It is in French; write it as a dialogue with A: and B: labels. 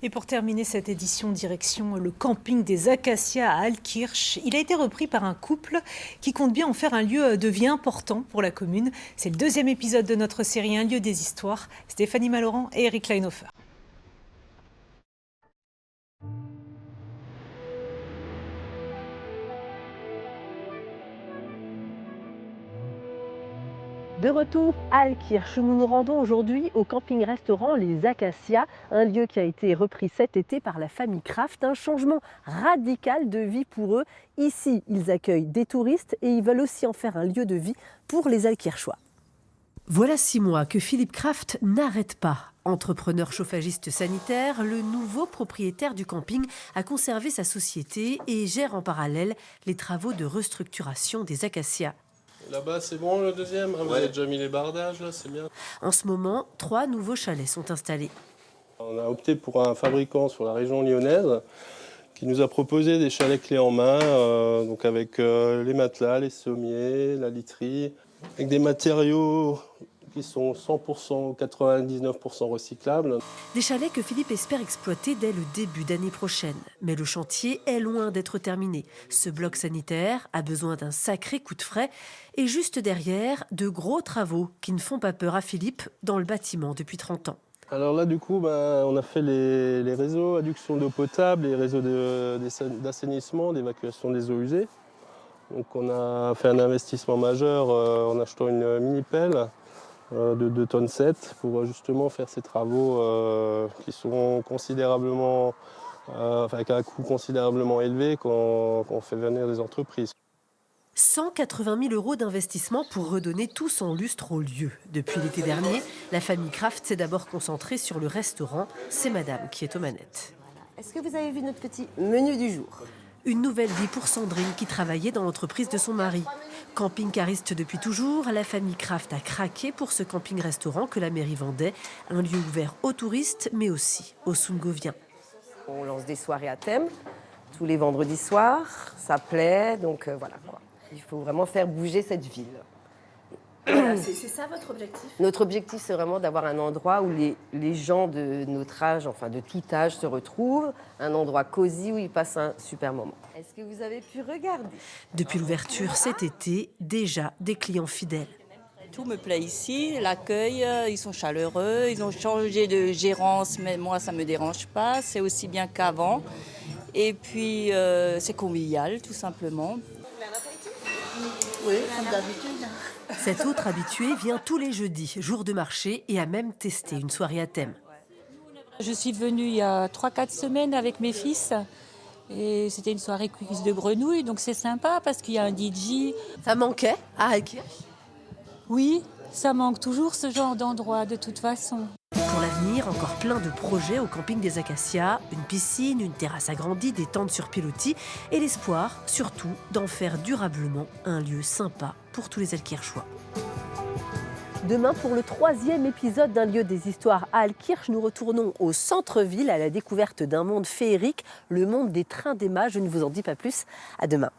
A: Et pour terminer cette édition, direction le camping des Acacias à Altkirch. Il a été repris par un couple qui compte bien en faire un lieu de vie important pour la commune. C'est le deuxième épisode de notre série Un lieu des histoires. Stéphanie Malorand et Eric Leinhofer.
B: De retour à Altkirch, nous nous rendons aujourd'hui au camping-restaurant Les Acacias, un lieu qui a été repris cet été par la famille Kraft, un changement radical de vie pour eux. Ici, ils accueillent des touristes et ils veulent aussi en faire un lieu de vie pour les Altkirchois. Voilà 6 mois que Philippe Kraft n'arrête pas. Entrepreneur chauffagiste sanitaire, le nouveau propriétaire du camping a conservé sa société et gère en parallèle les travaux de restructuration des Acacias.
C: Là-bas, c'est bon le deuxième? Vous avez déjà mis les bardages, là, c'est bien.
B: En ce moment, 3 nouveaux chalets sont installés.
C: On a opté pour un fabricant sur la région lyonnaise qui nous a proposé des chalets clés en main, donc avec les matelas, les sommiers, la literie, avec des matériaux qui sont 100%, 99% recyclables.
B: Des chalets que Philippe espère exploiter dès le début d'année prochaine. Mais le chantier est loin d'être terminé. Ce bloc sanitaire a besoin d'un sacré coup de frais. Et juste derrière, de gros travaux qui ne font pas peur à Philippe dans le bâtiment depuis 30 ans.
C: Alors là, du coup, on a fait les réseaux adduction d'eau potable, les réseaux d'assainissement, d'évacuation des eaux usées. Donc on a fait un investissement majeur en achetant une mini-pelle de 2,7 tonnes pour justement faire ces travaux qui sont considérablement, avec un coût considérablement élevé quand on fait venir des entreprises.
B: 180 000 € d'investissement pour redonner tout son lustre au lieu. Depuis l'été dernier, la famille Kraft s'est d'abord concentrée sur le restaurant. C'est madame qui est aux manettes.
D: Est-ce que vous avez vu notre petit menu du jour?
B: Une nouvelle vie pour Sandrine qui travaillait dans l'entreprise de son mari. Camping-cariste depuis toujours, la famille Kraft a craqué pour ce camping-restaurant que la mairie vendait. Un lieu ouvert aux touristes, mais aussi aux Sungoviens.
D: On lance des soirées à thème tous les vendredis soirs. Ça plaît, donc voilà quoi. Il faut vraiment faire bouger cette ville.
B: C'est ça votre objectif?
D: Notre objectif, c'est vraiment d'avoir un endroit où les gens de notre âge, enfin de tout âge, se retrouvent. Un endroit cosy où ils passent un super moment. Est-ce que vous avez pu regarder?
B: Depuis l'ouverture cet été, déjà des clients fidèles.
E: Tout me plaît ici, l'accueil, ils sont chaleureux, ils ont changé de gérance, mais moi ça ne me dérange pas, c'est aussi bien qu'avant. Et puis c'est convivial tout simplement.
F: Oui, comme d'habitude.
B: Cet autre habitué vient tous les jeudis, jour de marché, et a même testé une soirée à thème.
G: Je suis venue il y a 3-4 semaines avec mes fils et c'était une soirée cuisse de grenouille, donc c'est sympa parce qu'il y a un DJ.
B: Ça manquait à Altkirch?
G: Oui, ça manque toujours ce genre d'endroit de toute façon.
B: Pour l'avenir, encore plein de projets au camping des Acacias, une piscine, une terrasse agrandie, des tentes sur pilotis et l'espoir, surtout, d'en faire durablement un lieu sympa pour tous les Altkirchois. Demain, pour le 3e épisode d'Un lieu des histoires à Altkirch, nous retournons au centre-ville à la découverte d'un monde féerique, le monde des trains d'Emma. Je ne vous en dis pas plus. À demain.